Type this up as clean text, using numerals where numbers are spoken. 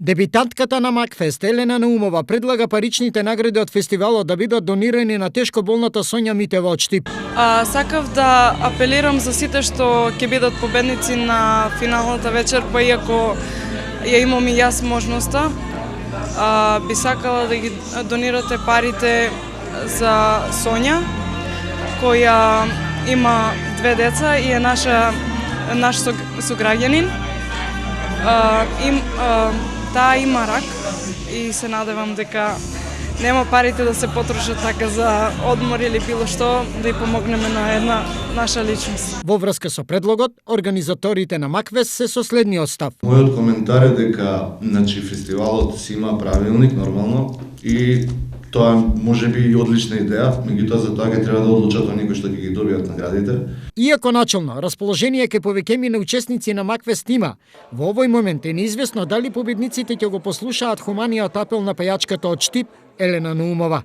Дебитантката на Макфест Елена Наумова предлага паричните награди од фестивалот да бидат донирани на тешко болната Сонја Митева од Штип. Сакав да апелирам за сите што ќе бидат победници на финалната вечер, па иако ја имам и јас можноста, би сакала да ги донирате парите за Сонја, која има 2 деца и е наш сограѓанин. Таа има рак и се надевам дека нема парите да се потрошат така за одмор или било што, да ја помогнеме на една наша личност. Во врска со предлогот, организаторите на Макфест се со следниот став. Мојот коментар е дека фестивалот си има правилник нормално и тоа може би и одлична идеја, меѓутоа за тоа ќе треба да одлучат оние кои што ќе ги добијат наградите. Иако начално расположение кај повеќеми на учесници на Макфест има, во овој момент е неизвестно дали победниците ќе го послушаат хуманиот апел на пејачката од Штип Елена Наумова.